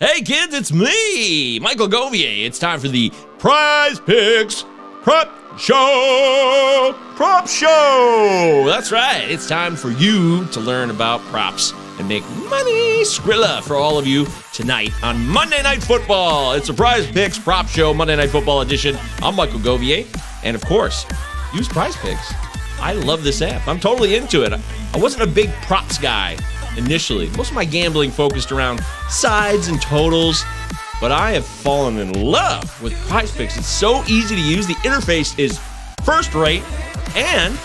Hey kids, it's me, Michael Govier. It's time for the PrizePicks Prop Show. That's right. It's time for you to learn about props and make money. Skrilla for all of you tonight on Monday Night Football. It's a PrizePicks Prop Show, Monday Night Football edition. I'm Michael Govier, and of course, use PrizePicks. I love this app. I'm totally into it. I wasn't a big props guy initially. Most of my gambling focused around sides and totals, but I have fallen in love with PrizePicks. It's so easy to use. The interface is first rate, and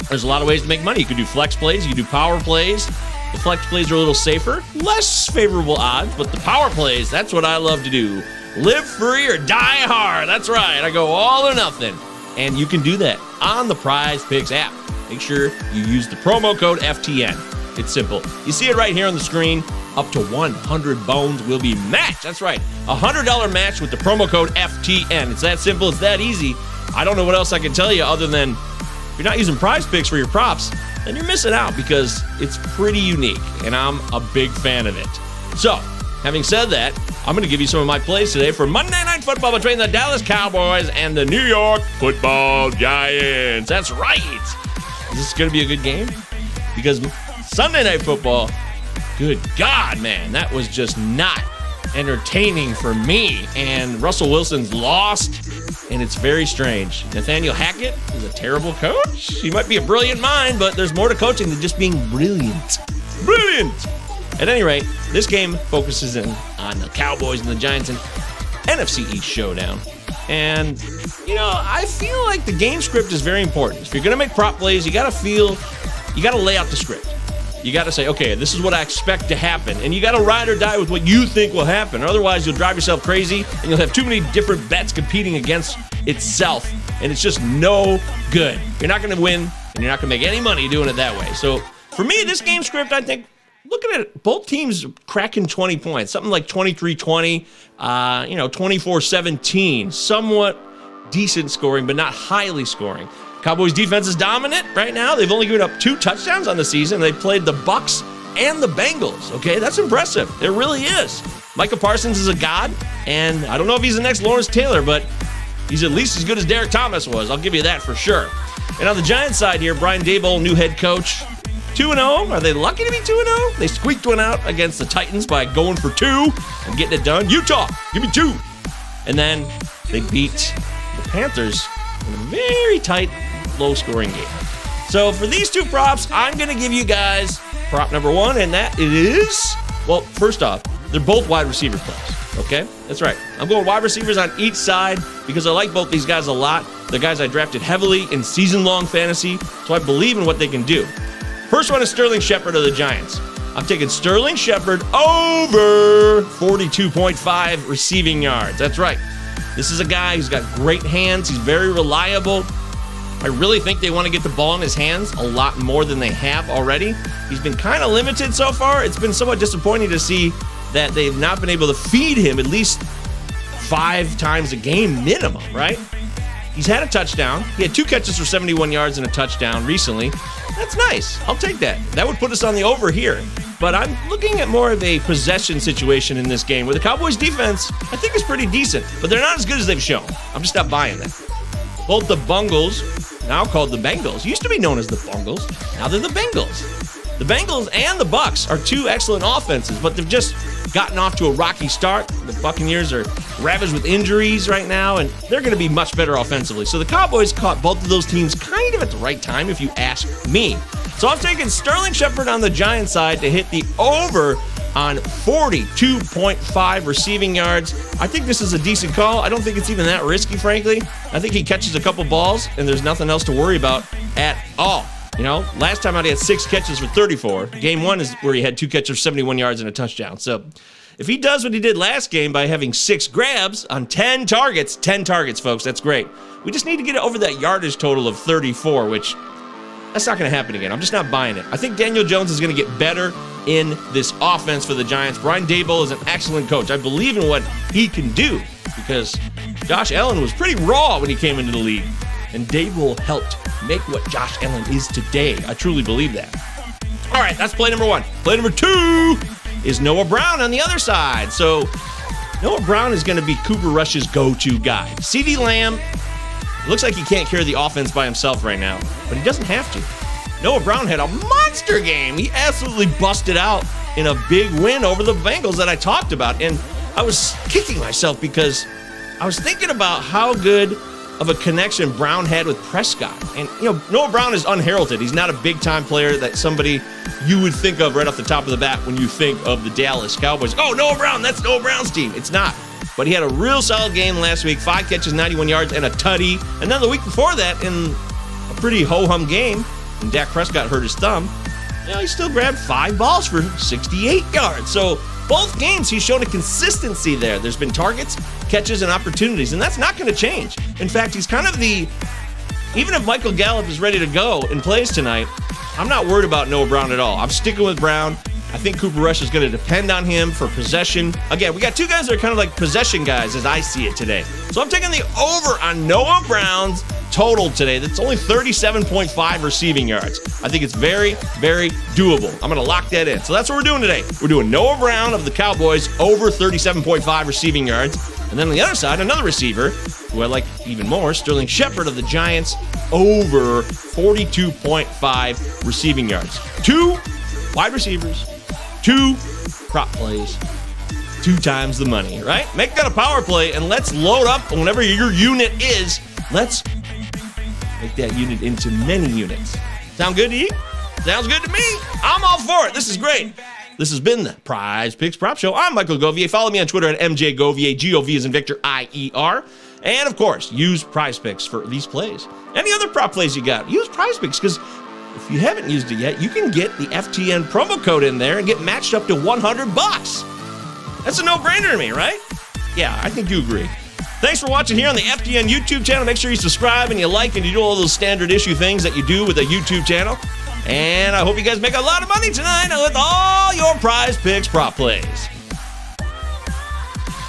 there's a lot of ways to make money. You can do flex plays, you can do power plays. The flex plays are a little safer, less favorable odds, but the power plays, that's what I love to do. Live free or die hard. That's right. I go all or nothing. And you can do that on the PrizePicks app. Make sure you use the promo code FTN. It's simple. You see it right here on the screen. Up to 100 bones will be matched. That's right. A $100 match with the promo code FTN. It's that simple. It's that easy. I don't know what else I can tell you other than if you're not using PrizePicks for your props, then you're missing out because it's pretty unique, and I'm a big fan of it. So, having said that, I'm going to give you some of my plays today for Monday Night Football between the Dallas Cowboys and the New York Football Giants. That's right. Is this going to be a good game? Because Sunday Night Football, good God, man, that was just not entertaining for me. And Russell Wilson's lost, and it's very strange. Nathaniel Hackett is a terrible coach. He might be a brilliant mind, but there's more to coaching than just being brilliant. Brilliant! At any rate, this game focuses in on the Cowboys and the Giants and NFC East showdown. And, you know, I feel like the game script is very important. If you're going to make prop plays, you got to lay out the script. You got to say, okay, this is what I expect to happen. And you got to ride or die with what you think will happen. Otherwise, you'll drive yourself crazy and you'll have too many different bets competing against itself. And it's just no good. You're not going to win and you're not going to make any money doing it that way. So for me, this game script, I think, looking at it, both teams cracking 20 points, something like 23-20, 24-17, somewhat decent scoring, but not highly scoring. Cowboys defense is dominant right now. They've only given up 2 touchdowns on the season. They played the Bucks and the Bengals. Okay, that's impressive. It really is. Micah Parsons is a god, and I don't know if he's the next Lawrence Taylor, but he's at least as good as Derek Thomas was. I'll give you that for sure. And on the Giants side here, Brian Daboll, new head coach, 2-0. Are they lucky to be 2-0? They squeaked one out against the Titans by going for 2 and getting it done. Utah, give me 2. And then they beat the Panthers in a very tight, low-scoring game. So for these 2 props, I'm going to give you guys prop number 1, and that is, well, first off, they're both wide receiver plays, okay? That's right. I'm going wide receivers on each side because I like both these guys a lot. The guys I drafted heavily in season-long fantasy, so I believe in what they can do. First one is Sterling Shepard of the Giants. I'm taking Sterling Shepard over 42.5 receiving yards. That's right. This is a guy who's got great hands. He's very reliable. I really think they want to get the ball in his hands a lot more than they have already. He's been kind of limited so far. It's been somewhat disappointing to see that they've not been able to feed him at least 5 times a game minimum, right? He's had a touchdown. He had 2 catches for 71 yards and a touchdown recently. That's nice. I'll take that. That would put us on the over here. But I'm looking at more of a possession situation in this game where the Cowboys defense, I think, is pretty decent, but they're not as good as they've shown. I'm just not buying that. Both the Bungles, now called the Bengals, used to be known as the Bungles. Now they're the Bengals. The Bengals and the Bucks are 2 excellent offenses, but they've just gotten off to a rocky start. The Buccaneers are ravaged with injuries right now, and they're going to be much better offensively. So the Cowboys caught both of those teams kind of at the right time, if you ask me. So I'm taking Sterling Shepard on the Giants side to hit the over on 42.5 receiving yards. I think this is a decent call. I don't think it's even that risky, frankly. I think he catches a couple balls, and there's nothing else to worry about at all. You know, last time out he had 6 catches for 34. Game 1 is where he had 2 catches for 71 yards and a touchdown. So if he does what he did last game by having 6 grabs on 10 targets, folks, that's great. We just need to get it over that yardage total of 34, which that's not going to happen again. I'm just not buying it. I think Daniel Jones is going to get better in this offense for the Giants. Brian Daboll is an excellent coach. I believe in what he can do because Josh Allen was pretty raw when he came into the league, and Daboll helped make what Josh Allen is today. I truly believe that. All right, that's play number 1. Play number 2. is Noah Brown on the other side. So Noah Brown is going to be Cooper Rush's go-to guy. CeeDee Lamb, looks like he can't carry the offense by himself right now, but he doesn't have to. Noah Brown had a monster game. He absolutely busted out in a big win over the Bengals that I talked about. And I was kicking myself because I was thinking about how good of a connection Brown had with Prescott. And, Noah Brown is unheralded. He's not a big-time player that somebody you would think of right off the top of the bat when you think of the Dallas Cowboys. Oh, Noah Brown, that's Noah Brown's team. It's not. But he had a real solid game last week, 5 catches, 91 yards, and a tutty. And then the week before that, in a pretty ho-hum game, when Dak Prescott hurt his thumb, he still grabbed 5 balls for 68 yards. So both games, he's shown a consistency there. There's been targets, catches, and opportunities, and that's not going to change. In fact, he's kind of even if Michael Gallup is ready to go and plays tonight, I'm not worried about Noah Brown at all. I'm sticking with Brown. I think Cooper Rush is going to depend on him for possession. Again, we got 2 guys that are kind of like possession guys as I see it today. So I'm taking the over on Noah Brown's total today. That's only 37.5 receiving yards. I think it's very, very doable. I'm going to lock that in. So that's what we're doing today. We're doing Noah Brown of the Cowboys over 37.5 receiving yards. And then on the other side, another receiver who I like even more, Sterling Shepard of the Giants, over 42.5 receiving yards. 2 wide receivers, 2 prop plays, 2 times the money, right? Make that a power play, and let's load up whenever your unit is. Let's make that unit into many units. Sound good to you? Sounds good to me. I'm all for it. This is great. This has been the PrizePicks Prop Show. I'm Michael Govier. Follow me on Twitter at MJGovier, G-O-V as in Victor, I-E-R. And, of course, use PrizePicks for these plays. Any other prop plays you got, use PrizePicks, because if you haven't used it yet, you can get the FTN promo code in there and get matched up to $100. That's a no-brainer to me, right? Yeah, I think you agree. Thanks for watching here on the FTN YouTube channel. Make sure you subscribe and you like and you do all those standard issue things that you do with a YouTube channel. And I hope you guys make a lot of money tonight with all your PrizePicks prop plays.